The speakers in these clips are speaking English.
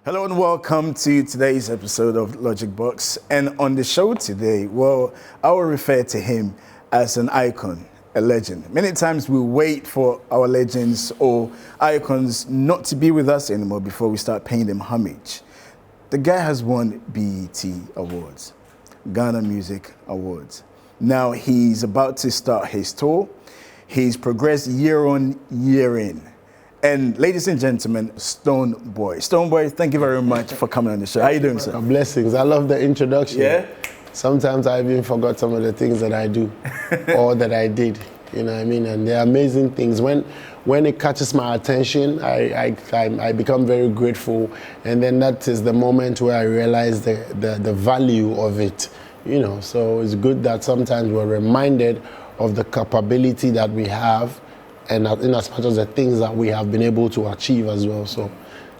Hello and welcome to today's episode of LogicBox. And on the show today, well, I will refer to him as an icon, a legend. Many times we wait for our legends or icons not to be with us anymore before we start paying them homage. The guy has won BET Awards, Ghana Music Awards. Now he's about to start his tour. He's progressed year on, year in. And ladies and gentlemen, Stonebwoy. Stonebwoy, thank you very much for coming on the show. How you doing, sir? Blessings. I love the introduction. Yeah? Sometimes I even forgot some of the things that I do or that I did. You know what I mean? And they're amazing things. When it catches my attention, I become very grateful. And then that is the moment where I realize the value of it. You know, so it's good that sometimes we're reminded of the capability that we have, and in as much as the things that we have been able to achieve as well. So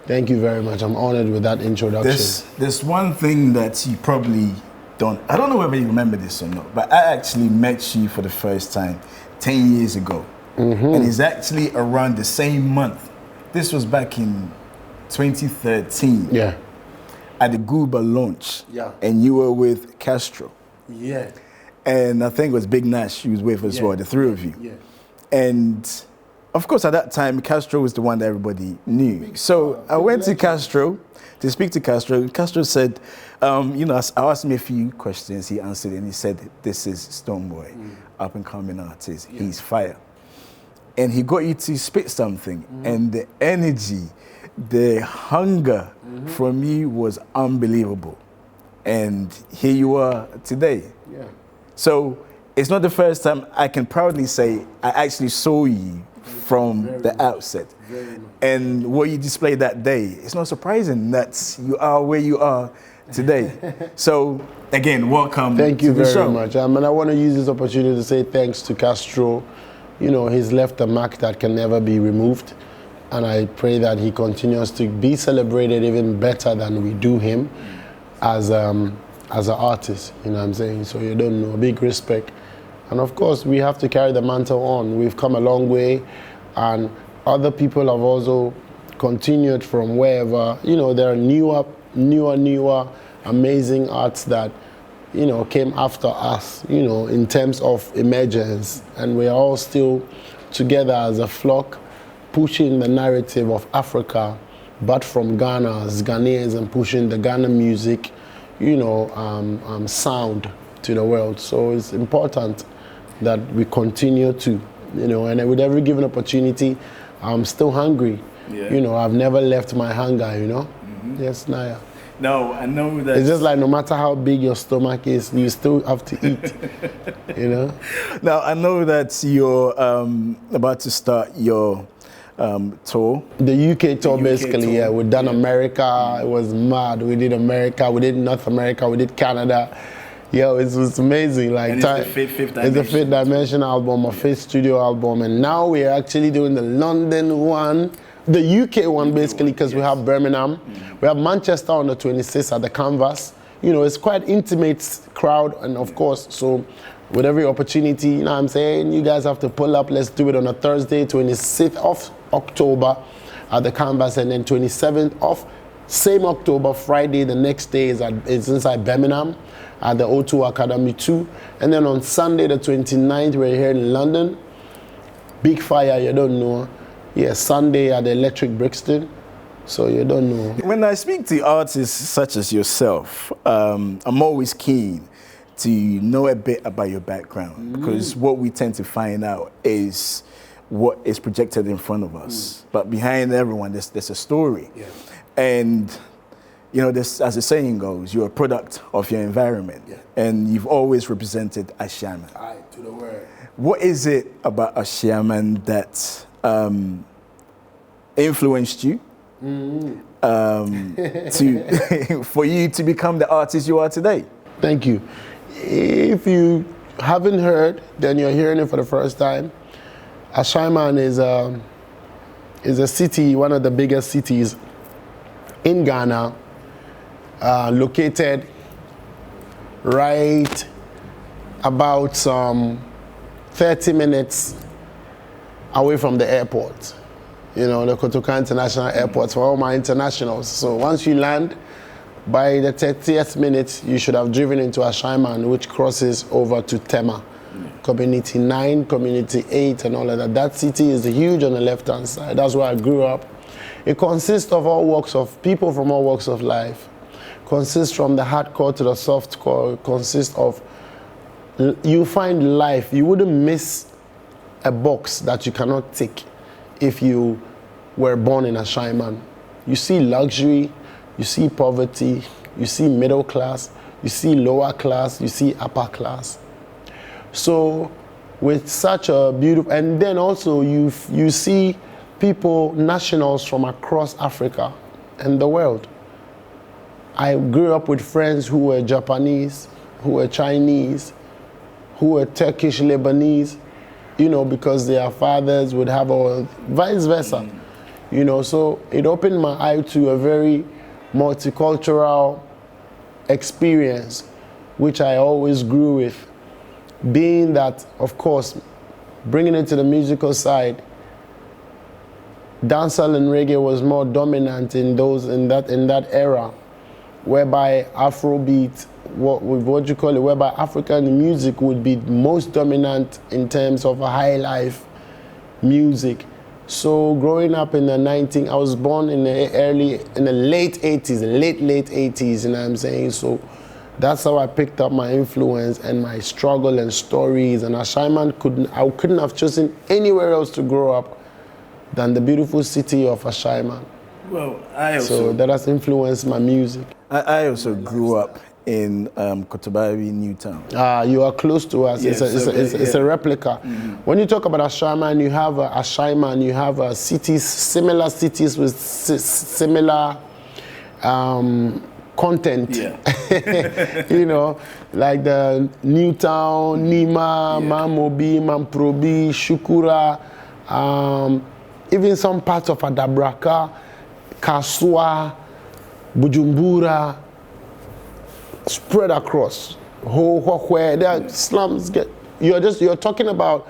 thank you very much. I'm honored with that introduction. There's one thing that you probably don't, I don't know whether you remember this or not, but I actually met you for the first time 10 years ago. And it's actually around the same month. This was back in 2013. Yeah. At the Gooba launch. Yeah. And you were with Castro. Yeah. And I think it was Big Nash you was with as well, the three of you. Yeah. And of course, at that time, Castro was the one that everybody knew. So I went to Castro to speak to Castro. Castro said, I asked him a few questions. He answered and he said, "This is Stonebwoy, up and coming artist. Yeah. He's fire." And he got you to spit something. And the energy, the hunger from you was unbelievable. And here you are today. Yeah. So it's not the first time I can proudly say I actually saw you from the outset. And what you displayed that day, it's not surprising that you are where you are today. So again, welcome. Thank you to the very show. much. And I want to use this opportunity to say thanks to Castro. You know, he's left a mark that can never be removed. And I pray that he continues to be celebrated even better than we do him as an artist, you know what I'm saying? So you don't know, big respect. And of course, we have to carry the mantle on. We've come a long way, and other people have also continued from wherever. You know, there are newer, amazing arts that, you know, came after us, you know, in terms of emergence. And we're all still together as a flock, pushing the narrative of Africa, but from Ghana as Ghanaians, and pushing the Ghana music, you know, sound to the world. So it's important that we continue to, you know, and with every given opportunity, I'm still hungry. Yeah. You know, I've never left my hunger, you know? Yes, Naya. No, I know that. It's just like no matter how big your stomach is, you still have to eat, you know? Now, I know that you're about to start your tour. The UK tour, basically, yeah. We've done America. It was mad. We did America. We did North America. We did Canada. Yo, it was amazing. Like, and it's the fifth dimension. It's the Fifth Dimension album, a fifth studio album, and now we're actually doing the London one, the UK one, basically, because we have Birmingham. We have Manchester on the 26th at the Canvas. You know, it's quite intimate crowd, and of course, so with every opportunity, you know what I'm saying, you guys have to pull up. Let's do it on a Thursday, 26th of October at the Canvas, and then 27th of same October, Friday, the next day is inside Birmingham at the O2 Academy 2. And then on Sunday, the 29th, we're here in London. Big fire, you don't know. Yeah, Sunday at the Electric Brixton. So you don't know. When I speak to artists such as yourself, I'm always keen to know a bit about your background, because what we tend to find out is what is projected in front of us. But behind everyone, there's a story. Yeah. And, you know, this, as the saying goes, you're a product of your environment. Yeah. And you've always represented Ashiaman. Aye, to the word. What is it about Ashiaman that influenced you for you to become the artist you are today? Thank you. If you haven't heard, then you're hearing it for the first time. Ashiaman is a city, one of the biggest cities in Ghana, located right about 30 minutes away from the airport. You know, the Kotoka International Airport for all my internationals. So once you land, by the 30th minute, you should have driven into Ashaiman, which crosses over to Tema. Community 9, Community 8, and all of that. That city is huge on the left-hand side. That's where I grew up. It consists of all walks of people from all walks of life. Consists from the hardcore to the softcore. Consists of, you find life. You wouldn't miss a box that you cannot tick if you were born in Ashaiman. You see luxury, you see poverty, you see middle class, you see lower class, you see upper class. So with such a beautiful, and then also you see people, nationals from across Africa and the world. I grew up with friends who were Japanese, who were Chinese, who were Turkish, Lebanese, you know, because their fathers would have, or vice versa. You know, so it opened my eye to a very multicultural experience, which I always grew with. Being that, of course, bringing it to the musical side, dancehall and reggae was more dominant in that era, whereby Afrobeat, what you call it, whereby African music would be most dominant in terms of a high life music. So growing up in the I was born in the late 80s, late 80s, you know what I'm saying? So that's how I picked up my influence and my struggle and stories. And Ashaiman I couldn't have chosen anywhere else to grow up than the beautiful city of Ashaiman. Well, so that has influenced my music. I also grew up in Kotobari, Newtown. You are close to us. Yeah, it's a replica. When you talk about Ashaiman, you have Ashaiman, you have cities, similar cities with similar content. Yeah. You know, like the Newtown, Nima, Mamobi, Mamprobi, Shukura, even some parts of Adabraka, Kasua, Bujumbura, spread across where there are slums. You're talking about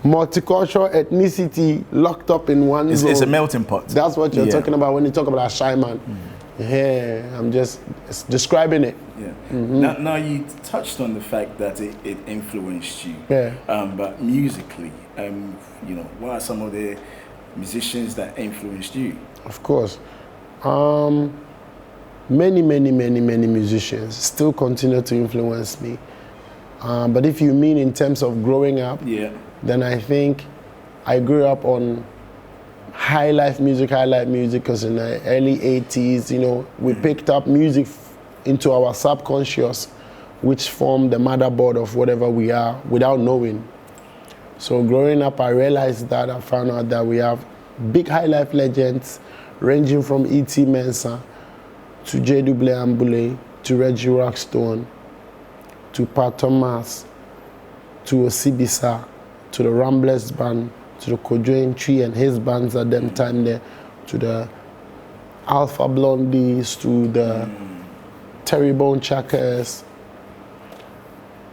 multicultural ethnicity locked up in one zone. It's a melting pot. That's what you're talking about when you talk about Ashaiman. Yeah, I'm just describing it. Yeah. Now you touched on the fact that it influenced you. Yeah. But musically, you know, what are some of the musicians that influenced you? Of course. Many musicians still continue to influence me. But if you mean in terms of growing up, then I think I grew up on high life music, because in the early 80s, you know, we picked up music into our subconscious, which formed the motherboard of whatever we are without knowing. So growing up, I realized that, I found out that we have big high life legends ranging from E.T. Mensah to J. Double Ambule, to Reggie Rockstone, to Pat Thomas, to Osibisa, to the Ramblers Band, to the Kojoin Tree and his bands at them time there, to the Alpha Blondies, to the Terry Bone Chackers,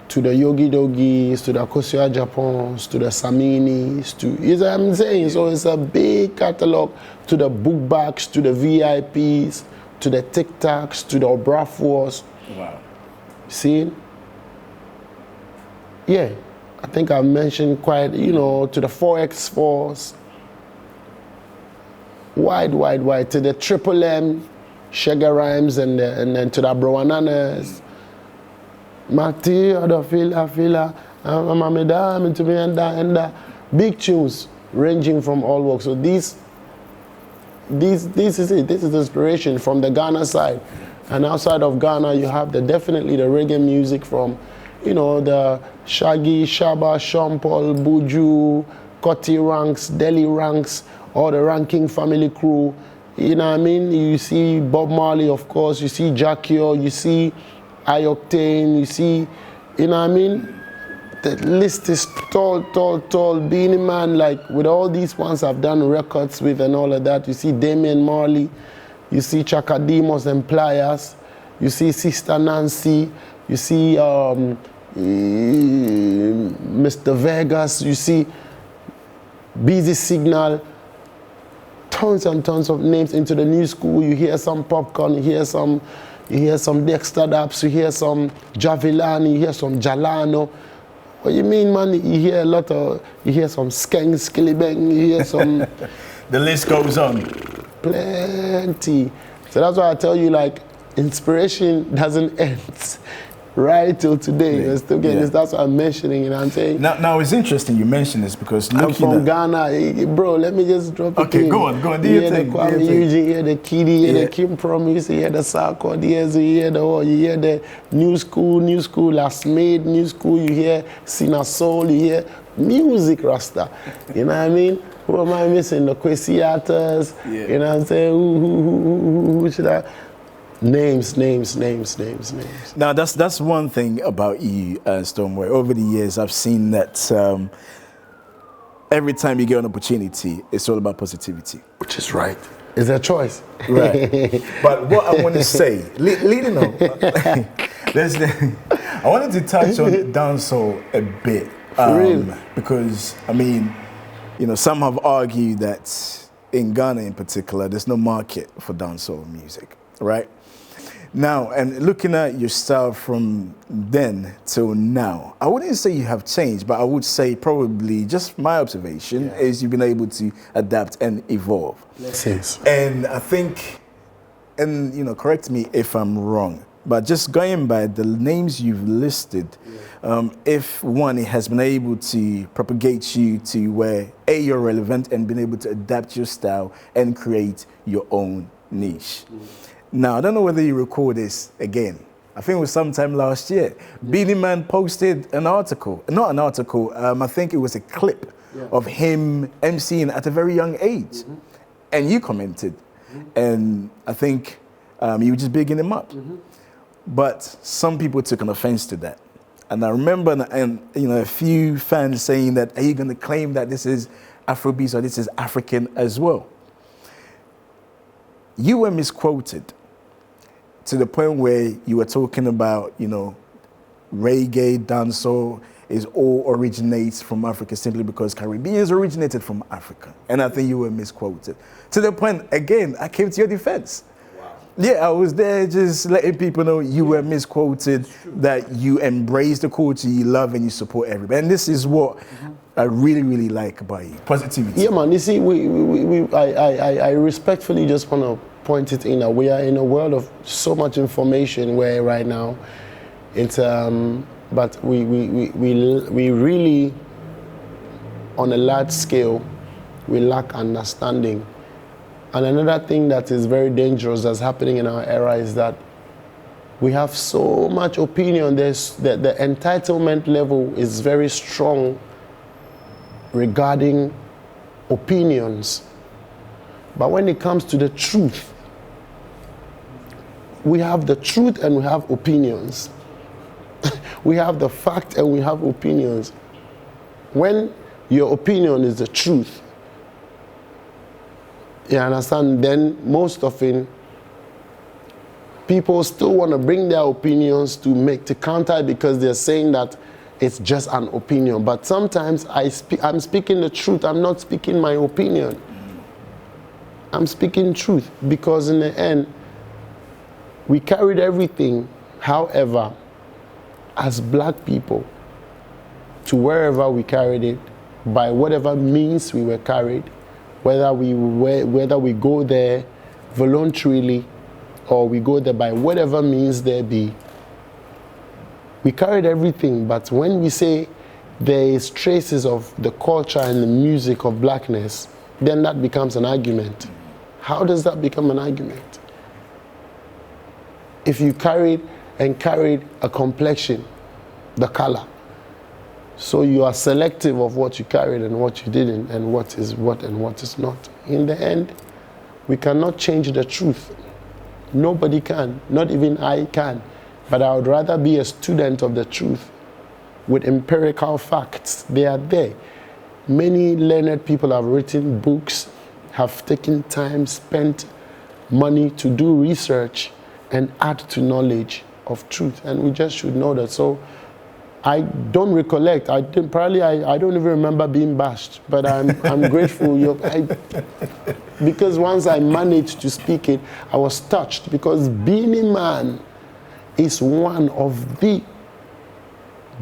to the Yogi Doggies, to the Akosua Japons, to the Saminis, to, you know what I'm saying? So it's a big catalog, to the Bookbacks, to the VIPs, to the TikToks, to the Obrafuos. Wow. See? Yeah. I think I've mentioned quite, you know, to the 4X4s, wide, to the Triple M, Sugar Rhymes, and then to the Broananas, Mati, Fila, Mamedam, to me, and big tunes ranging from all walks. So this is it. This is inspiration from the Ghana side. And outside of Ghana, you have definitely the reggae music from, you know, the Shaggy, Shaba, Sean Paul, Buju, Koti Ranks, Delhi Ranks, all the Ranking family crew. You know what I mean? You see Bob Marley, of course. You see Jackio, you see Ioctane, you see, you know what I mean? The list is tall. Beanie Man, like with all these ones I've done records with and all of that. You see Damian Marley, you see Chaka Demos and Pliers, you see Sister Nancy, you see Mr. Vegas, you see Busy Signal, tons and tons of names into the new school. You hear some Popcorn, you hear some Dexter Daps, you hear some Javilani, you hear some Jalano. What you mean, man? You hear some Skeng, Skillibeng, you hear some... The list goes on. Plenty. So that's why I tell you, like, inspiration doesn't end right till today. You're still getting this. That's what I'm mentioning, you know what I'm saying? Now it's interesting you mention this because I'm from Ghana. Bro, let me just drop it. Okay, go on. Do your thing. You hear the Kwame Eugene, you hear the Kiddy, you hear the Kim Promise, you hear the Sarko Diaz, you hear the New School, Last Made, New School, you hear Sina Soul, you hear music Rasta. You know what I mean? Who am I missing? The Kwesiatas, you know what I'm saying? Who should I... Names. Now that's one thing about you, Stonebwoy. Over the years, I've seen that every time you get an opportunity, it's all about positivity. Which is right. It's a choice. Right. But what I want to say, leading on, I wanted to touch on dancehall a bit. For real? Because, I mean, some have argued that in Ghana in particular, there's no market for dancehall music, right? Now, and looking at your style from then till now, I wouldn't say you have changed, but I would say probably, just my observation, is you've been able to adapt and evolve. Yes. And I think, and correct me if I'm wrong, but just going by the names you've listed, if one, it has been able to propagate you to where, A, you're relevant and been able to adapt your style and create your own niche. Now, I don't know whether you recall this again. I think it was sometime last year. Beanie Man posted an article, not an article, I think it was a clip of him emceeing at a very young age. And you commented. And I think you were just bigging him up. But some people took an offense to that. And I remember a few fans saying that, are you going to claim that this is Afrobeats or this is African as well? You were misquoted to the point where you were talking about, reggae, dancehall all originates from Africa simply because Caribbeans originated from Africa. And I think you were misquoted. To the point, again, I came to your defense. Wow. Yeah, I was there just letting people know you were misquoted, that you embrace the culture, you love and you support everybody. And this is what I really, really like about you. Positivity. Yeah, man. You see, I respectfully just want to point it in that we are in a world of so much information where right now it's but we really, on a large scale, we lack understanding. And another thing that is very dangerous that's happening in our era is that we have so much opinion. The entitlement level is very strong regarding opinions. But when it comes to the truth, we have the truth and we have opinions. We have the fact and we have opinions. When your opinion is the truth, you understand, then most often people still want to bring their opinions to counter because they're saying that it's just an opinion. But sometimes I'm speaking the truth. I'm not speaking my opinion. I'm speaking truth because in the end, we carried everything, however, as black people, to wherever we carried it, by whatever means we were carried, whether we go there voluntarily or we go there by whatever means there be. We carried everything, but when we say there is traces of the culture and the music of blackness, then that becomes an argument. How does that become an argument? If you carried a complexion, the color, so you are selective of what you carried and what you didn't, and what is what and what is not. In the end, we cannot change the truth. Nobody can, not even I can. But I would rather be a student of the truth with empirical facts. They are there. Many learned people have written books, have taken time, spent money to do research and add to knowledge of truth. And we just should know that. So I don't recollect. I don't even remember being bashed, but I'm grateful. because once I managed to speak it, I was touched, because Beenie Man is one of the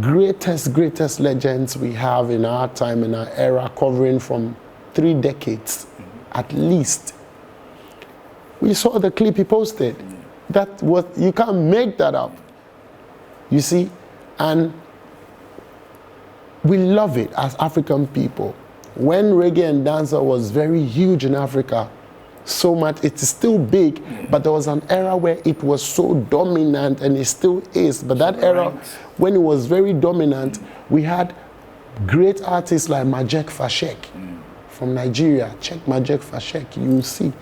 greatest legends we have in our time, in our era, covering from 3 decades at least. We saw the clip he posted. That was, you can't make that up. You see? And we love it as African people. When reggae and dancehall was very huge in Africa, so much, it is still big, but there was an era where it was so dominant, and it still is. But that era, when it was very dominant, we had great artists like Majek Fashek from Nigeria. Check Majek Fashek, you will see.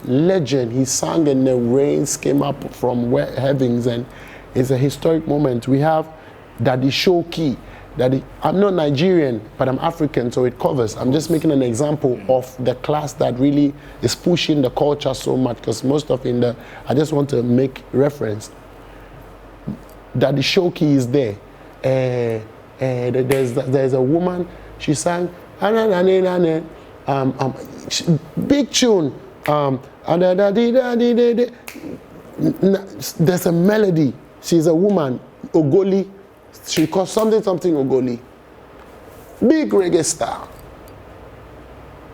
Legend, he sang and the rains came up from heavens, and it's a historic moment. We have Daddy Shoki. I'm not Nigerian, but I'm African, so it covers. I'm just making an example of the class that really is pushing the culture so much, because most of I just want to make reference. Daddy Shoki is there. There's a woman, she sang, big tune. There's a melody. She's a woman, Ogoli. She calls something Ogoli. Big reggae star.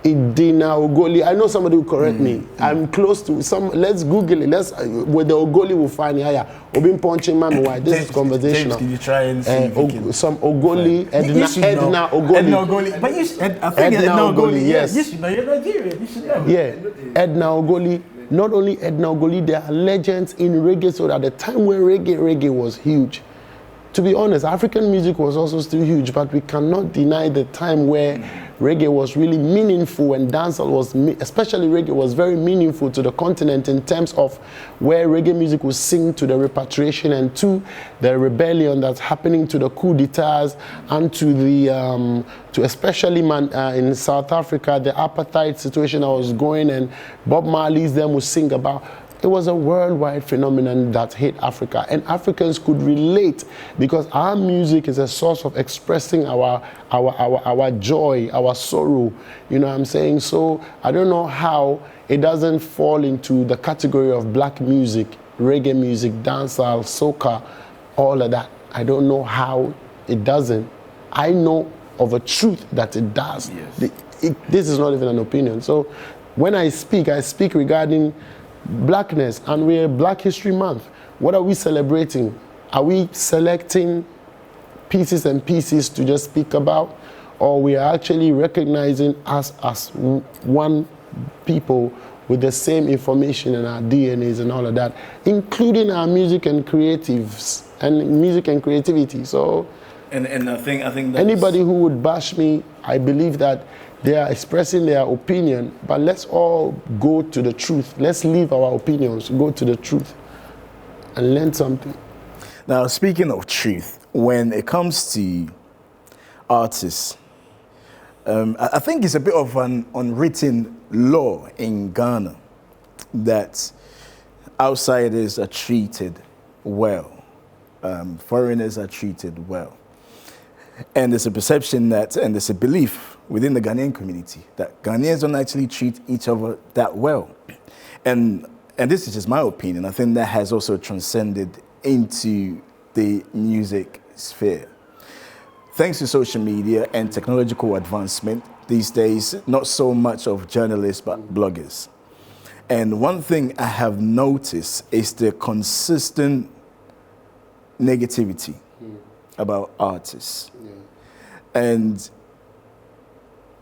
Idina Ogoli. I know somebody will correct me. I'm close to some. Let's Google it. Where the Ogoli will find it. Obin punching man. Why this is conversational. James, did you try and see some Ogoli? Edna Ogoli. Edna Ogoli. But I think Edna Ogoli. Yes. You should know. You're Nigerian. You should know. Yeah. Edna Ogoli. Not only Edna Ogoli, there are legends in reggae. So at the time when reggae was huge. To be honest, African music was also still huge, but we cannot deny the time where reggae was really meaningful, and dancehall was, especially reggae, was very meaningful to the continent in terms of where reggae music was sing to the repatriation and to the rebellion that's happening, to the coup d'etats, and to the to especially in South Africa, the apartheid situation that was going, and Bob Marley's them would sing about. It was a worldwide phenomenon that hit Africa, and Africans could relate, because our music is a source of expressing our joy, our sorrow. You know what I'm saying? So I don't know how it doesn't fall into the category of black music, reggae music, dancehall, soca, all of that. I don't know how it doesn't. I know of a truth that it does. Yes. This is not even an opinion. So when I speak regarding blackness, and we're Black History Month. What are we celebrating? Are we selecting pieces and pieces to just speak about, or we are actually recognizing us as one people with the same information in our DNAs and all of that, including our music and creatives and music and creativity? So, and I think that's... Anybody who would bash me, I believe that they are expressing their opinion, but let's all go to the truth. Let's leave our opinions, go to the truth, and learn something. Now, speaking of truth, when it comes to artists, I think it's a bit of an unwritten law in Ghana that outsiders are treated well, foreigners are treated well. And there's a perception that, and there's a belief within the Ghanaian community that Ghanaians don't actually treat each other that well. And this is just my opinion. I think that has also transcended into the music sphere. Thanks to social media and technological advancement, these days, not so much of journalists, but bloggers. And one thing I have noticed is the consistent negativity about artists. And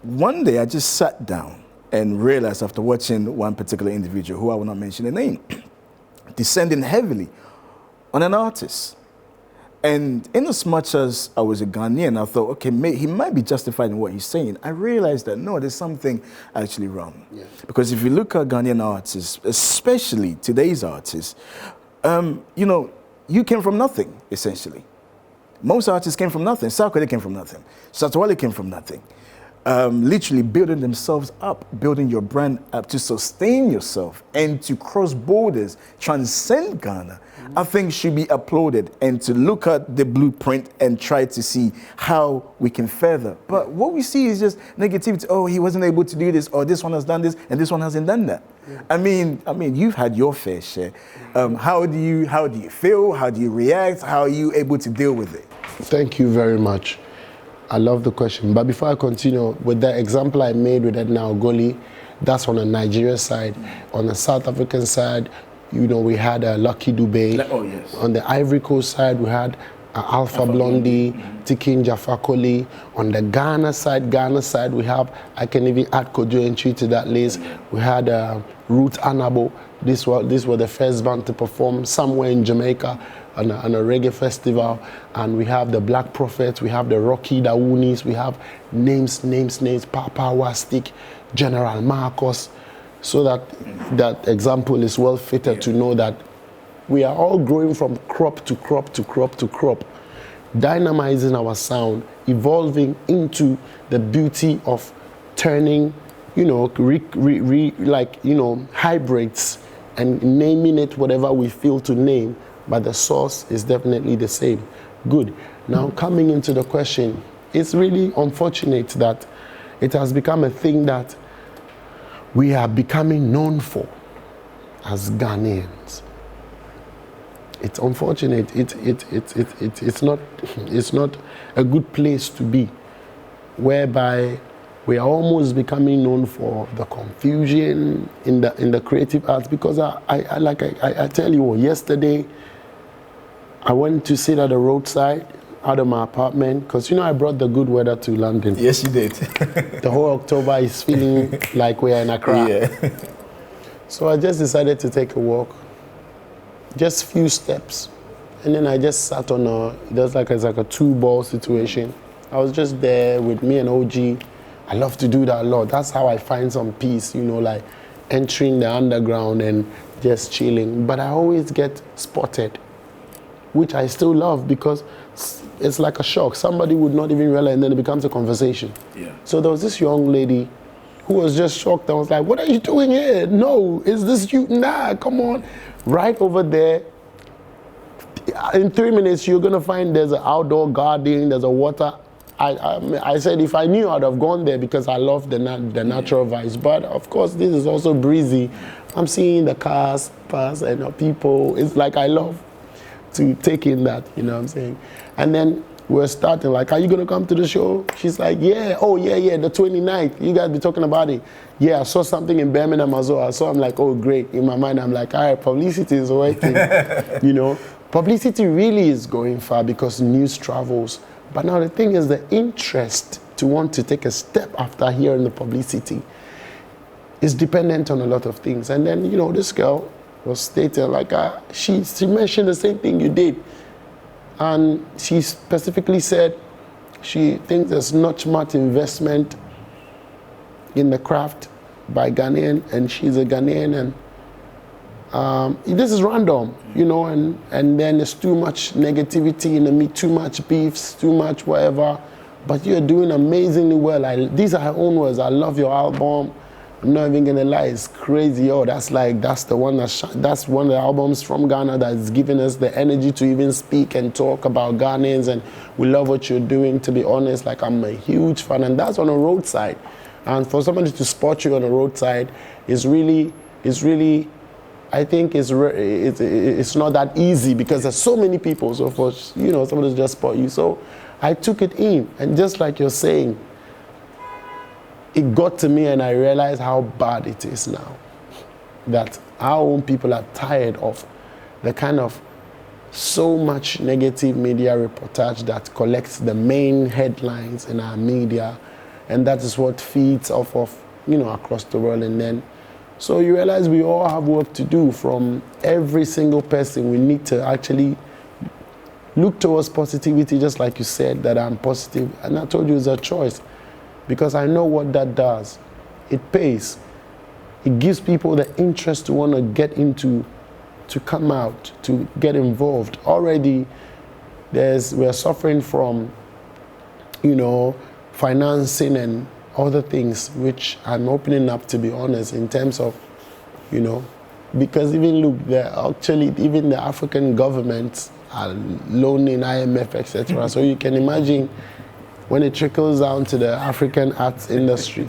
one day I just sat down and realized, after watching one particular individual, who I will not mention the name, descending heavily on an artist. And in as much as I was a Ghanaian, I thought, okay, he might be justified in what he's saying. I realized that, no, there's something actually wrong. Yeah. Because if you look at Ghanaian artists, especially today's artists, you came from nothing, essentially. Most artists came from nothing. Sarkodie came from nothing. Shattawale came from nothing. literally building themselves up, building your brand up to sustain yourself and to cross borders, transcend Ghana, I think should be applauded, and to look at the blueprint and try to see how we can further. But what we see is just negativity. Oh, he wasn't able to do this, or this one has done this, and this one hasn't done that. I mean, you've had your fair share. How do you feel? How do you react? How are you able to deal with it? Thank you very much. I love the question. But before I continue, with the example I made with Edna Ogoli, that's on the Nigeria side. On the South African side, we had Lucky Dube. Oh, yes. On the Ivory Coast side, we had Alpha Blondy, Tikin Jafakoli. On the Ghana side, we have, I can even add Kojo Entry to that list. We had Ruth Anabo. This was the first band to perform somewhere in Jamaica on a reggae festival. And we have the Black Prophets, we have the Rocky Dawunis, we have names, Papa Wastik, General Marcos. So that example is well fitted to know that we are all growing from crop to crop to crop to crop, dynamizing our sound, evolving into the beauty of turning, hybrids and naming it whatever we feel to name, but the source is definitely the same. Good. Now coming into the question, it's really unfortunate that it has become a thing that we are becoming known for as Ghanaians. It's unfortunate. It's not a good place to be, whereby we are almost becoming known for the confusion in the creative arts. Because I tell you, yesterday I went to sit at the roadside out of my apartment, because I brought the good weather to London. Yes, you did. The whole October is feeling like we're in Accra. Yeah. So I just decided to take a walk, just few steps, and then I just sat on it's like a 2-ball situation. I was just there with me and OG. I love to do that a lot. That's how I find some peace, like entering the underground and just chilling. But I always get spotted, which I still love, because it's like a shock. Somebody would not even realize, and then it becomes a conversation. Yeah. So there was this young lady who was just shocked. I was like, "What are you doing here? No, is this you? Nah, come on." Right over there, in 3 minutes, you're gonna find there's an outdoor garden, there's a water. I said if I knew, I'd have gone there, because I love the natural vibes. But of course, this is also breezy. I'm seeing the cars pass and people. It's like I love to take in that, what I'm saying? And then we're starting, like, are you gonna come to the show? She's like, yeah, oh yeah, the 29th, you guys be talking about it. Yeah, I saw something in Birmingham as well. So I'm like, oh great. In my mind, I'm like, all right, publicity is working. Publicity really is going far, because news travels. But now the thing is, the interest to want to take a step after hearing the publicity is dependent on a lot of things. And then, this girl was stating, like, she mentioned the same thing you did. And she specifically said she thinks there's not much investment in the craft by Ghanaian, and she's a Ghanaian, and this is random, and then there's too much negativity in the meet, too much beefs, too much whatever, but you're doing amazingly well. These are her own words. I love your album. I'm not even gonna lie, it's crazy. That's one of the albums from Ghana that's giving us the energy to even speak and talk about Ghanaians, and we love what you're doing. To be honest, like, I'm a huge fan, and that's on a roadside. And for somebody to spot you on a roadside is really, I think it's not that easy, because there's so many people. So for somebody to just spot you, so I took it in, and just like you're saying, it got to me, and I realized how bad it is now. That our own people are tired of the kind of so much negative media reportage that collects the main headlines in our media, and that is what feeds off of, across the world. And then, so you realize we all have work to do. From every single person, we need to actually look towards positivity, just like you said, that I'm positive. And I told you it's a choice. Because I know what that does. It pays. It gives people the interest to want to get into, to come out, to get involved. Already, we're suffering from, financing and other things which I'm opening up, to be honest, in terms of, you know, because even look, even the African governments are loaning IMF, etc. So you can imagine when it trickles down to the African arts industry.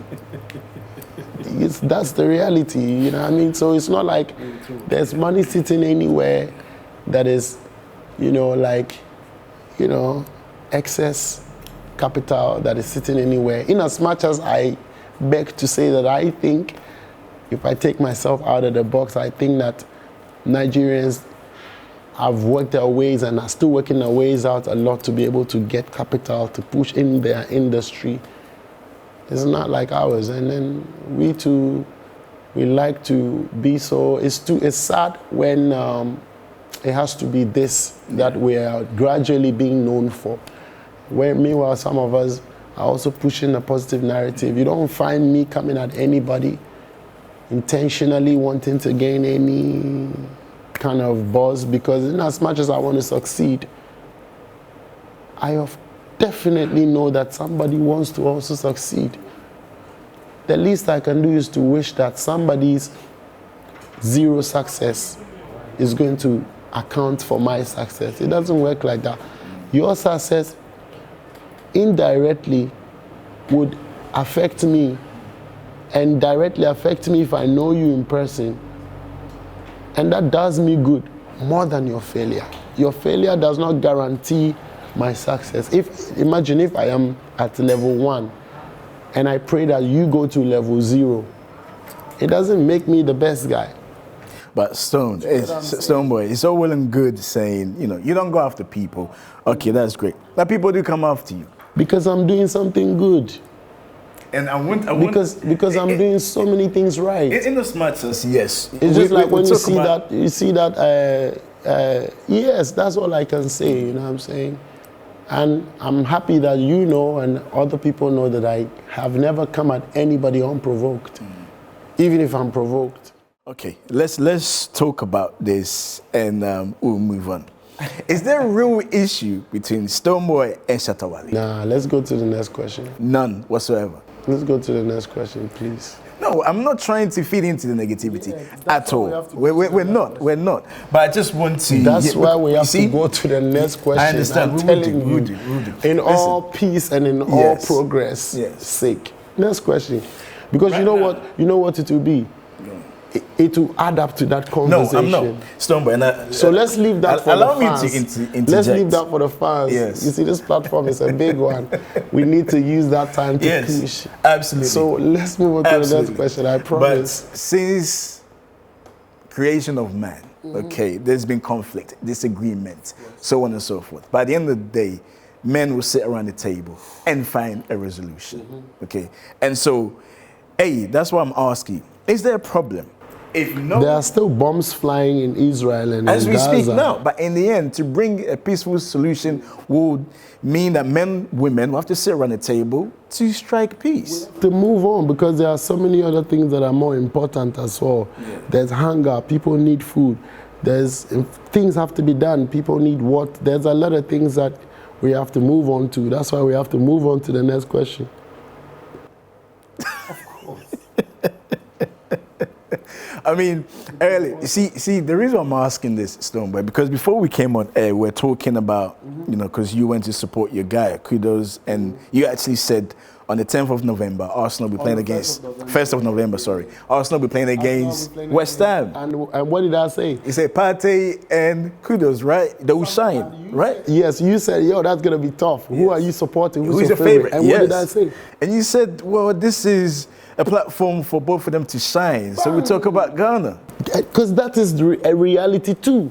That's the reality, you know what I mean? So it's not like there's money sitting anywhere that is, you know, like, you know, excess capital that is sitting anywhere. In as much as I beg to say that I think, if I take myself out of the box, I think that Nigerians have worked their ways and are still working their ways out a lot to be able to get capital to push in their industry. It's not like ours. And then we too, we like to be so, it's sad when it has to be this that we are gradually being known for. Where meanwhile some of us are also pushing a positive narrative. You don't find me coming at anybody intentionally wanting to gain any kind of buzz, because in as much as I want to succeed, I definitely know that somebody wants to also succeed. The least I can do is to wish that somebody's zero success is going to account for my success. It doesn't work like that. Your success indirectly would affect me and directly affect me if I know you in person. And that does me good more than your failure. Your failure does not guarantee my success. Imagine if I am at level 1 and I pray that you go to level 0. It doesn't make me the best guy. But Stonebwoy, it's all well and good saying, you know, you don't go after people. Okay, that's great. But people do come after you. Because I'm doing something good. And I want because I'm doing so many things right. In the smart sense, yes. It's just like when you see that, yes, that's all I can say, you know what I'm saying? And I'm happy that you know and other people know that I have never come at anybody unprovoked, even if I'm provoked. Okay, let's talk about this and we'll move on. Is there a real issue between Stonebwoy and Shattawale? Nah, let's go to the next question. None whatsoever. Let's go to the next question, please. No, I'm not trying to feed into the negativity at all. We're not. But I just want to... That's why we have to go to the next question. I understand. I'm telling you, in all peace and in all progress sake. Next question. Because right, you know what it will be? It will add up to that conversation. No, I'm not. Stonebwoy. So let's leave that for the fans. Allow me to interject. Let's leave that for the fans. Yes. You see, this platform is a big one. We need to use that time to push. Absolutely. So let's move on to the next question, I promise. But since creation of man, okay, there's been conflict, disagreement, so on and so forth. By the end of the day, men will sit around the table and find a resolution, okay? And so, that's why I'm asking, is there a problem? If no, there are still bombs flying in Israel and as in we Gaza. speak now, but in the end, to bring a peaceful solution would mean that women will have to sit around the table to strike peace. To move on, because there are so many other things that are more important as well. Yeah. There's hunger, people need food. Things have to be done, people need water. There's a lot of things that we have to move on to. That's why we have to move on to the next question. I mean, early. See, the reason I'm asking this, Stonebwoy, because before we came on air, we're talking about, you know, because you went to support your guy, Kudos, and you actually said on the 10th of November, Arsenal will be playing against, 1st of November, sorry, Arsenal will be playing against West Ham. And what did I say? You said Partey and Kudos, right? They will shine, right? Yes, you said, yo, that's going to be tough. Yes. Who are you supporting? Who's your favorite? And what did I say? And you said, well, this is a platform for both of them to shine. So we talk about Ghana. Because that is a reality too.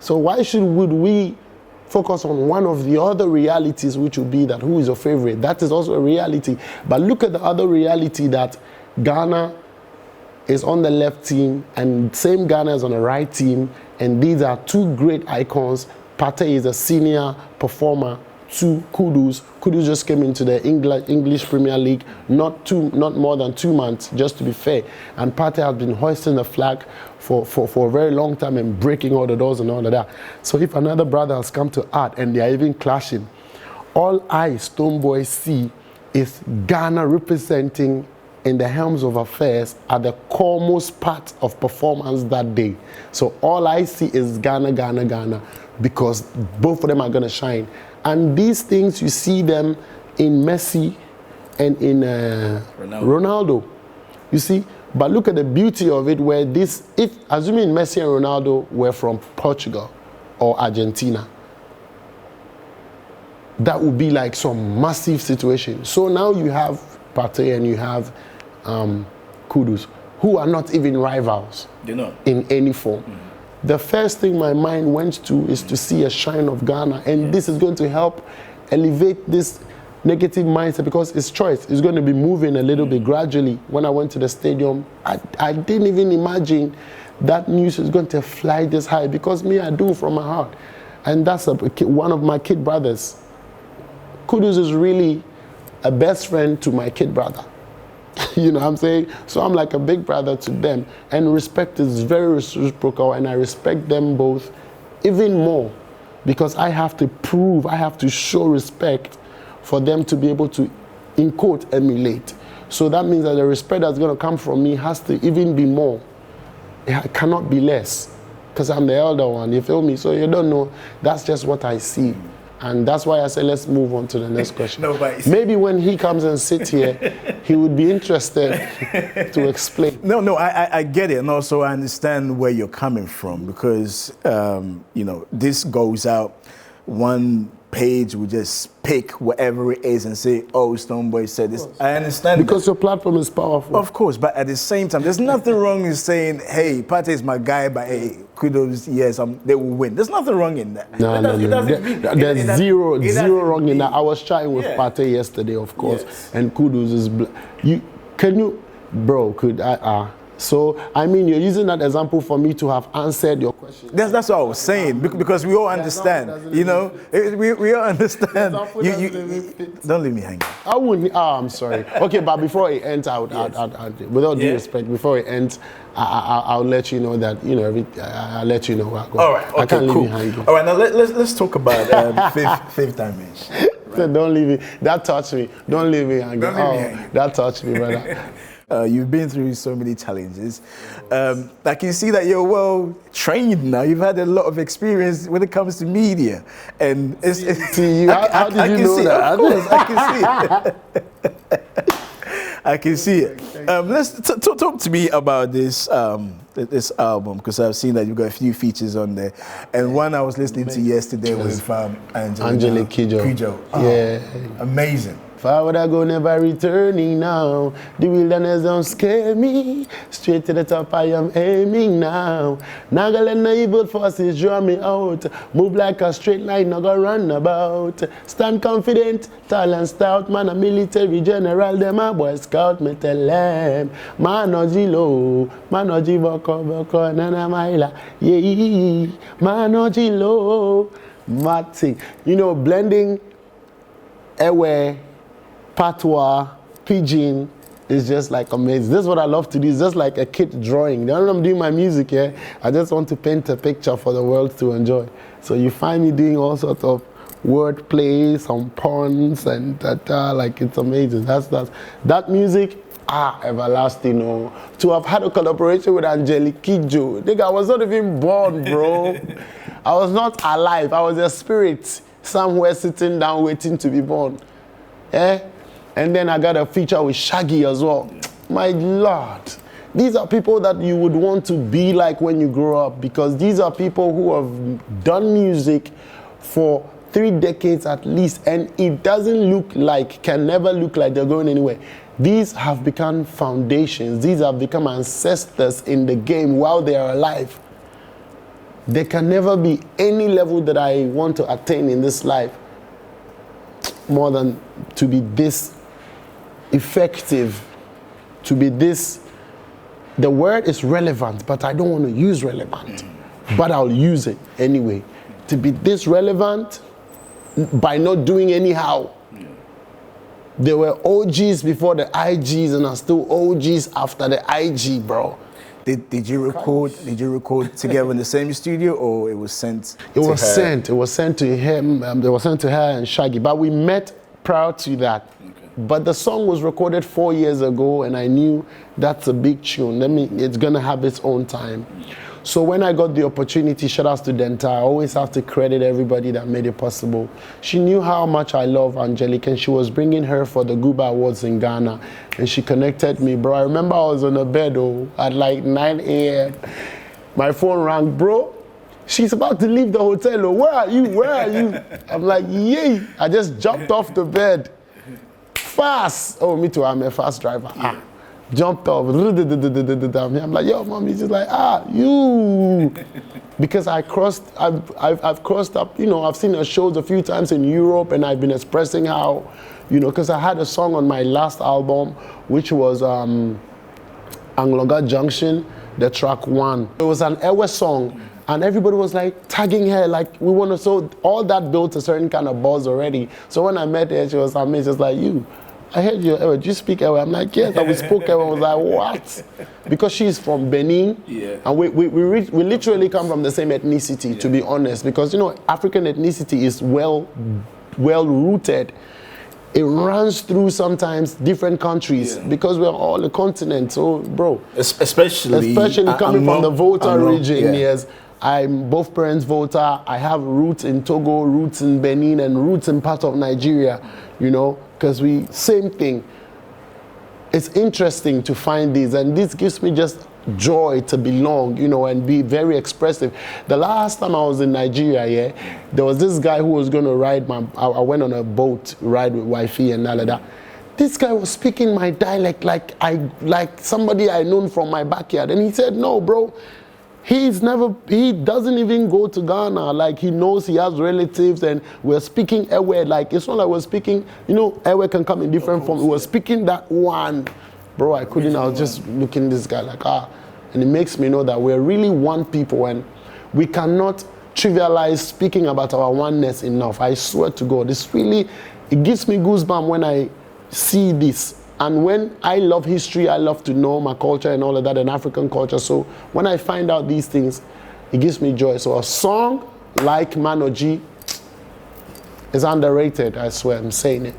So why would we focus on one of the other realities, which would be that who is your favorite? That is also a reality. But look at the other reality, that Ghana is on the left team and same Ghana is on the right team. And these are two great icons. Partey is a senior performer to Kudus. Kudus just came into the English Premier League not more than 2 months, just to be fair. And Partey has been hoisting the flag for a very long time and breaking all the doors and all of that. So if another brother has come to add and they are even clashing, all I, Stonebwoy, see is Ghana representing in the helms of affairs at the foremost part of performance that day. So all I see is Ghana, Ghana, Ghana, because both of them are going to shine. And these things, you see them in Messi and in Ronaldo. You see? But look at the beauty of it, where this, if assuming Messi and Ronaldo were from Portugal or Argentina, that would be like some massive situation. So now you have Partey and you have Kudus, who are not even rivals in any form. The first thing my mind went to is to see a shine of Ghana, and this is going to help elevate this negative mindset, because it's choice. It's going to be moving a little bit gradually. When I went to the stadium, I didn't even imagine that news is going to fly this high, because me, I do from my heart. And that's one of my kid brothers. Kudus is really a best friend to my kid brother. You know what I'm saying? So I'm like a big brother to them. And respect is very reciprocal, and I respect them both even more, because I have to prove, I have to show respect for them to be able to, in quote, emulate. So that means that the respect that's going to come from me has to even be more. It cannot be less, because I'm the elder one, you feel me? So you don't know, that's just what I see. And that's why I said, let's move on to the next question. Maybe when he comes and sits here, he would be interested to explain. No, I get it. And also I understand where you're coming from, because, you know, this goes out, one page will just pick whatever it is and say, oh, Stonebwoy said this. I understand because your platform is powerful. Of course, but at the same time, there's nothing wrong in saying, hey, Partey is my guy, but hey, Kudos, yes, they will win. There's nothing wrong in that. No. There's zero wrong in that. I was chatting with Partey yesterday, of course, and Kudos is... So, I mean, you're using that example for me to have answered your question. That's what I was saying, because we all understand, you know, we all understand. Don't leave me hanging. I wouldn't, I'm sorry. Okay, but before it ends, without due respect, before it ends, I'll let you know that, you know, I'll let you know where I go. All right, okay, I can't cool. leave you hanging. All right, now let's talk about fifth dimension. Right? So don't leave me. That touched me. Don't leave me hanging. That touched me, brother. You've been through so many challenges. I can see that you're well trained now. You've had a lot of experience when it comes to media. And how did you know that? Of course, I can see it. I can see it. Let's talk to me about this album, because I've seen that you've got a few features on there. And one I was listening to yesterday was Angelique Kidjo. Yeah. Amazing. Forward I go, never returning now. The wilderness don't scare me. Straight to the top I am aiming now. Now gonna let no evil forces draw me out. Move like a straight line, not gonna run about. Stand confident, tall and stout. Man a military general, them a boy scout. Me tell them, man o jilo, man o jiboko, nana maila. Yeah, man o jilo. Mad thing. You know, blending Ewe, Patois, Pidgin is just like amazing. This is what I love to do. It's just like a kid drawing. When I'm doing my music here, I just want to paint a picture for the world to enjoy. So you find me doing all sorts of word play, some puns, and like it's amazing. That music, everlasting. Oh. To have had a collaboration with Angelique Kidjo. Nigga, I was not even born, bro. I was not alive. I was a spirit somewhere sitting down waiting to be born. And then I got a feature with Shaggy as well. My Lord. These are people that you would want to be like when you grow up, because these are people who have done music for 3 decades at least, and it can never look like they're going anywhere. These have become foundations. These have become ancestors in the game while they are alive. There can never be any level that I want to attain in this life more than to be this effective, to be this. The word is relevant, but I don't want to use relevant, but I'll use it anyway. To be this relevant by not doing anyhow. There were OGs before the IGs and are still OGs after the IG, bro. Did you record together in the same studio, or it was sent? It was sent to him. It was sent to her and Shaggy. But we met prior to that. Okay. But the song was recorded 4 years ago, and I knew that's a big tune. It's gonna have its own time. So when I got the opportunity, shout out to Denta, I always have to credit everybody that made it possible. She knew how much I love Angelique, and she was bringing her for the Guba Awards in Ghana, and she connected me, bro. I remember I was on the bed at like 9 a.m. My phone rang, bro. She's about to leave the hotel. Where are you? Where are you? I'm like, yay. I just jumped off the bed. Fast. Oh, me too, I'm a fast driver. Jumped off. I'm like, yo, mommy. She's like, you. Because I've crossed up, I've seen her shows a few times in Europe, and I've been expressing how, because I had a song on my last album, which was Angloga Junction, the track 1. It was an Ewe song, and everybody was like tagging her, like, we want to, so all that built a certain kind of buzz already. So when I met her, she was amazed, just like, you. I heard you, Ewe, do you speak Ewe? I'm like, yes, and we spoke Ewe. I was like, what? Because she's from Benin, and we literally come from the same ethnicity, to be honest, because, African ethnicity is well rooted. It runs through sometimes different countries because we're all a continent. So, bro, especially coming from the Volta region, yes. I'm both parents Volta. I have roots in Togo, roots in Benin, and roots in part of Nigeria, because same thing. It's interesting to find these, and this gives me just joy to belong, and be very expressive. The last time I was in Nigeria, there was this guy who was going to ride I went on a boat ride with wifey and all of that. This guy was speaking my dialect like somebody I known from my backyard, and he said, no, bro, he doesn't even go to Ghana. Like, he knows he has relatives, and we're speaking Ewe. Like, it's not like we're speaking, Ewe can come in different forms. We're speaking that one. Bro, I was just looking at this guy like, and it makes me know that we're really one people, and we cannot trivialize speaking about our oneness enough. I swear to God, it gives me goosebumps when I see this. And when I love history, I love to know my culture and all of that, and African culture. So when I find out these things, it gives me joy. So a song like Mano G is underrated, I swear, I'm saying it.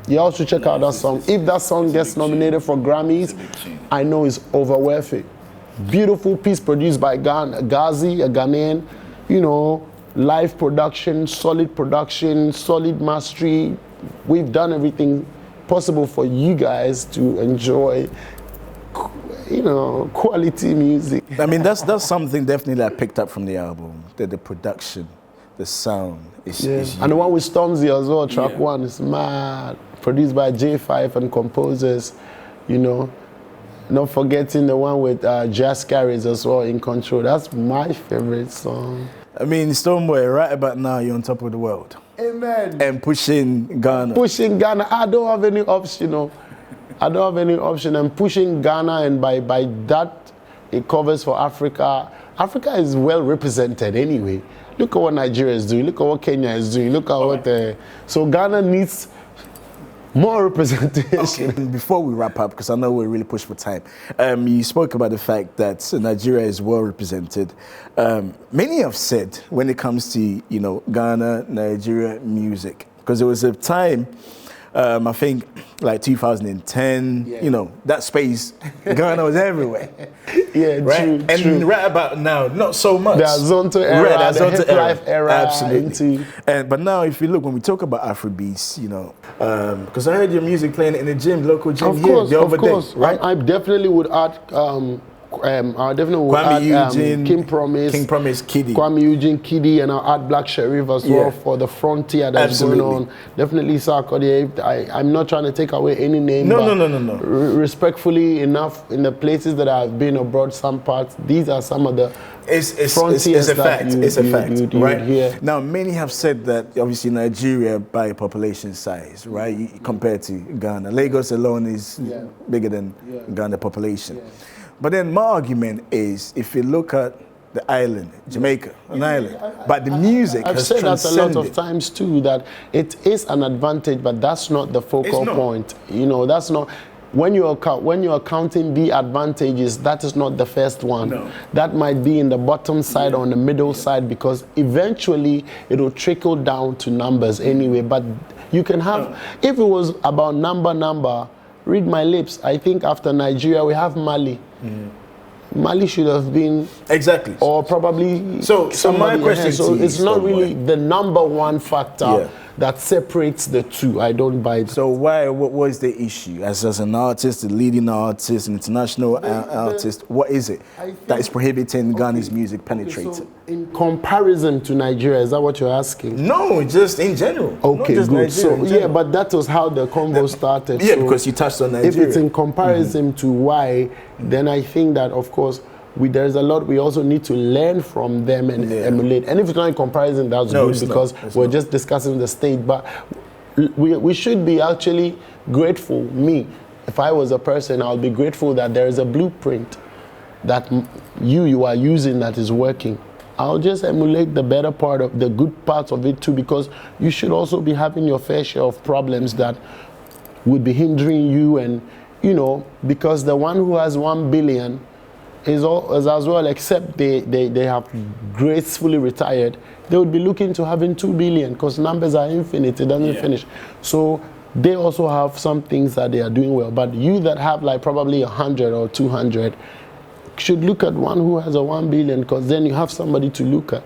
You all should check out that song. If that song gets nominated for Grammys, I know it's over worth it. Beautiful piece produced by Gazi, a Ghanaian, live production, solid mastery. We've done everything possible for you guys to enjoy, quality music. I mean, that's something definitely I picked up from the album, the production, the sound. And the one with Stormzy as well, track 1 is mad. Produced by J5 and composers, Not forgetting the one with Jazz Carries as well, In Control. That's my favorite song. I mean, Stonebwoy, right about now, you're on top of the world. Amen. And pushing Ghana. Pushing Ghana. I don't have any option, I don't have any option. I'm pushing Ghana, and by that, it covers for Africa. Africa is well represented anyway. Look at what Nigeria is doing. Look at what Kenya is doing. Look at what... So Ghana needs more representation. Okay. Before we wrap up, because I know we're really pushed for time, you spoke about the fact that Nigeria is well represented. Many have said when it comes to Ghana, Nigeria music, because there was a time, I think like 2010, that space, Ghana was everywhere. Yeah, right? True. And right about now, not so much. The Azonto era, the hip life era. Absolutely. But now, if you look, when we talk about Afrobeats, because I heard your music playing in the gym, local gym the other day, right? I definitely would add. I definitely would add King Promise, Kiddy. Kwame Eugene, Kiddy, and I'll add Black Sherif as well for the frontier that's going on. Definitely Sarkodie. I'm not trying to take away any name. No. Respectfully enough, in the places that I've been abroad, some parts, these are some of the frontiers. It's a fact, right? Hear. Now, many have said that obviously Nigeria by population size, right, compared to Ghana. Lagos alone is bigger than Ghana population. Yeah. But then my argument is, if you look at the island, Jamaica, an island, but the music has transcended. I've said that a lot of times too, that it is an advantage, but that's not the focal point. That's not. When you're counting the advantages, that is not the first one. No. That might be in the bottom side or on the middle side, because eventually it will trickle down to numbers anyway. But You can have, if it was about number, read my lips. I think after Nigeria, we have Mali. Mali should have been exactly, or probably. So my question so to you, it's not really the number one factor that separates the two. I don't buy it. So what is the issue? As an artist, a leading artist, an international artist, what is it that is prohibiting Ghana's music penetrating? So in comparison to Nigeria, is that what you're asking? No, just in general. Okay, just good. Nigeria, So but that was how the convo started. Yeah, so because you touched on Nigeria. If it's in comparison to why, then I think that of course there's a lot we also need to learn from them and emulate. And if it's not in comparison, that's good because we're just discussing the state. But we should be actually grateful. Me, if I was a person, I'll be grateful that there is a blueprint that you are using that is working. I'll just emulate the better part of the good parts of it too, because you should also be having your fair share of problems that would be hindering you. And because the one who has 1 billion is as well, except they have gracefully retired, they would be looking to having 2 billion because numbers are infinite, it doesn't finish. So they also have some things that they are doing well. But you that have like probably 100 or 200 should look at one who has a 1 billion, because then you have somebody to look at.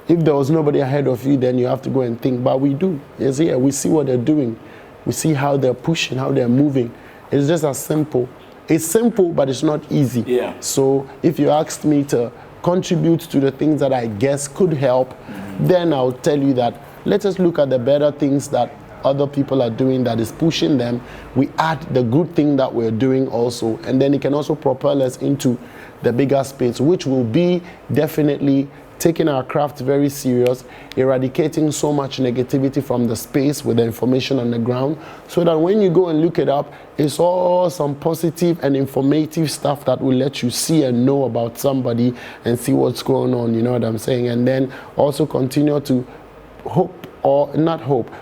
If there was nobody ahead of you, then you have to go and think. But we do. Yes, yeah, we see what they're doing. We see how they're pushing, how they're moving. It's just as simple. It's simple, but it's not easy. Yeah. So if you asked me to contribute to the things that I guess could help, then I'll tell you that let us look at the better things that other people are doing that is pushing them. We add the good thing that we're doing also, and then it can also propel us into the bigger space, which will be definitely taking our craft very serious, eradicating so much negativity from the space with the information on the ground, so that when you go and look it up, it's all some positive and informative stuff that will let you see and know about somebody and see what's going on, you know what I'm saying? And then also continue to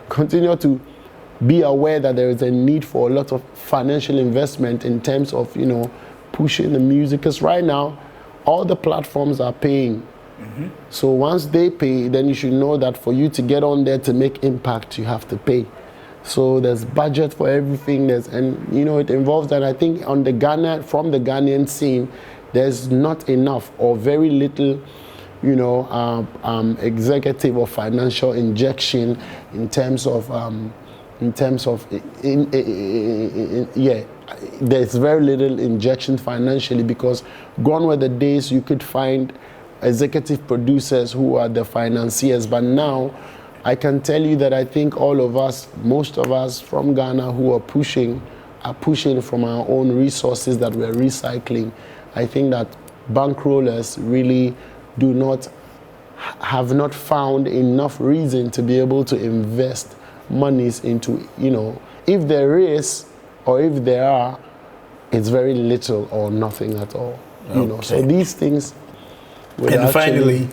continue to be aware that there is a need for a lot of financial investment in terms of, pushing the music. Because right now, all the platforms are paying. So once they pay, then you should know that for you to get on there to make impact, you have to pay. So there's budget for everything. It involves that. I think from the Ghanaian scene, there's not enough or very little, executive or financial injection in terms of there's very little injection financially, because gone were the days you could find executive producers who are the financiers. But now I can tell you that I think all of us, most of us from Ghana who are pushing from our own resources that we're recycling. I think that bankrollers really have not found enough reason to be able to invest monies into, if there is or if there are, it's very little or nothing at all. So these things. And finally,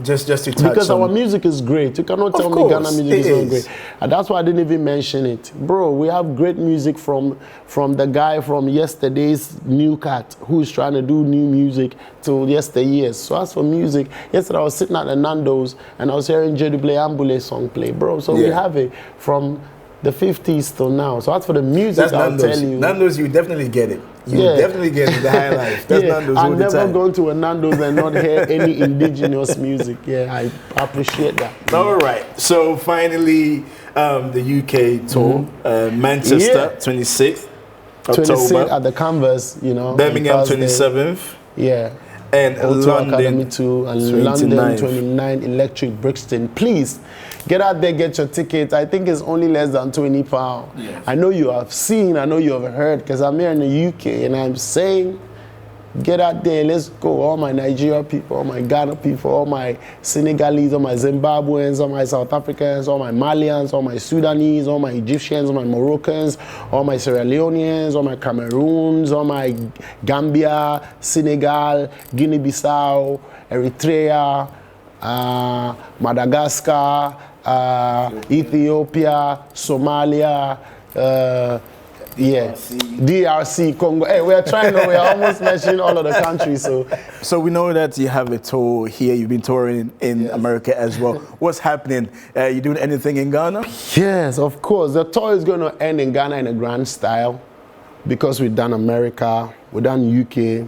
just to touch because on, our music is great. You cannot tell me Ghana music is not great. And that's why I didn't even mention it. Bro, we have great music from the guy from yesterday's New Cat who's trying to do new music till yesteryears. So as for music, yesterday I was sitting at the Nando's and I was hearing Jedi Play Ambule song play, bro. So we have it from the 50s till now. So as for the music, I'll tell you. Nando's, you definitely get it. You definitely get it, the high life. That's Nando's all the time. I've never gone to a Nando's and not hear any indigenous music. Yeah, I appreciate that. All right. So finally, the UK tour, Manchester, 26th October. 26th at the Canvas, Birmingham, 27th. Yeah. And London, Academy 2, and London 29, Electric Brixton. Please get out there, get your tickets. I think it's only less than £20. Yes. I know you have seen, I know you have heard, because I'm here in the UK and I'm saying, get out there, let's go. All my Nigeria people, all my Ghana people, all my Senegalese, all my Zimbabweans, all my South Africans, all my Malians, all my Sudanese, all my Egyptians, all my Moroccans, all my Sierra Leoneans, all my Cameroons, all my Gambia, Senegal, Guinea-Bissau, Eritrea, Madagascar, Ethiopia, Somalia, Yeah, DRC, Congo. Hey, we're almost mentioning all of the countries. So we know that you have a tour here. You've been touring in America as well. What's happening? You doing anything in Ghana? Yes, of course. The tour is going to end in Ghana in a grand style because we've done America, we've done UK,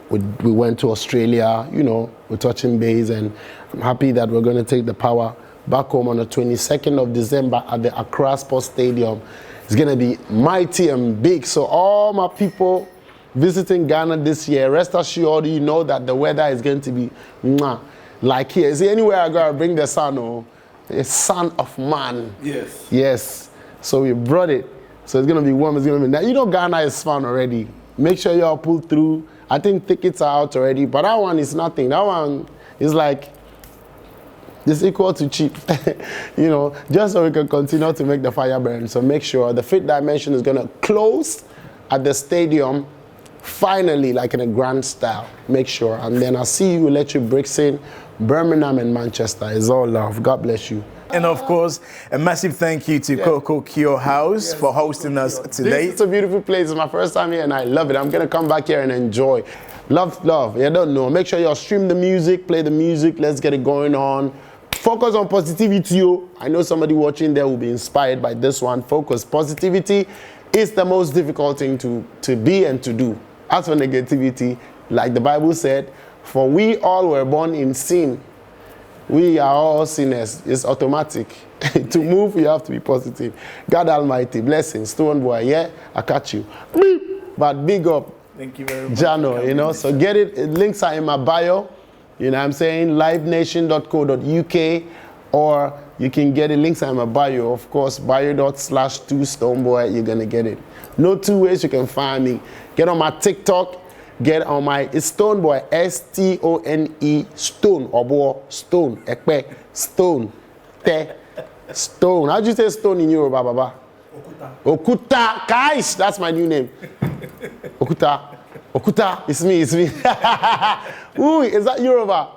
we went to Australia, you know, we're touching base, and I'm happy that we're going to take the power back home on the 22nd of December at the Accra Sports Stadium. It's going to be mighty and big. So all my people visiting Ghana this year, rest assured, you know that the weather is going to be like here. See, anywhere I go, I bring the sun, the son of man. Yes. Yes. So we brought it. So it's going to be warm. It's going to be nice. You know, Ghana is fun already. Make sure you all pull through. I think tickets are out already, but that one is nothing. That one is like, it's equal to cheap, you know, just so we can continue to make the fire burn. So make sure the Fifth Dimension is going to close at the stadium, finally, like in a grand style. Make sure. And then I'll see you, Electric Brixton, Birmingham, and Manchester. It's all love. God bless you. And of course, a massive thank you to Coco Kyo House for hosting us today. It's a beautiful place. It's my first time here and I love it. I'm going to come back here and enjoy. Love. You don't know. Make sure you stream the music, play the music. Let's get it going on. Focus on positivity. I know somebody watching there will be inspired by this one. Focus. Positivity is the most difficult thing to be and to do. As for negativity, like the Bible said, for we all were born in sin. We are all sinners. It's automatic. To move, you have to be positive. God Almighty, blessings. Stonebwoy, yeah, I catch you. But big up. Thank you very much. Jano, you know, so get it. Links are in my bio. You know what I'm saying? livenation.co.uk, or you can get it. Links are in my bio, of course. bio./2Stonebwoy. You're going to get it. No two ways you can find me. Get on my TikTok. Get on my it's Stonebwoy, S-T-O-N-E, Stone, Obo, Stone, Ekpe, Stone, Te, Stone. How do you say stone in Yoruba, Baba? Okuta, guys, that's my new name. Okuta, it's me. Ooh, is that Yoruba?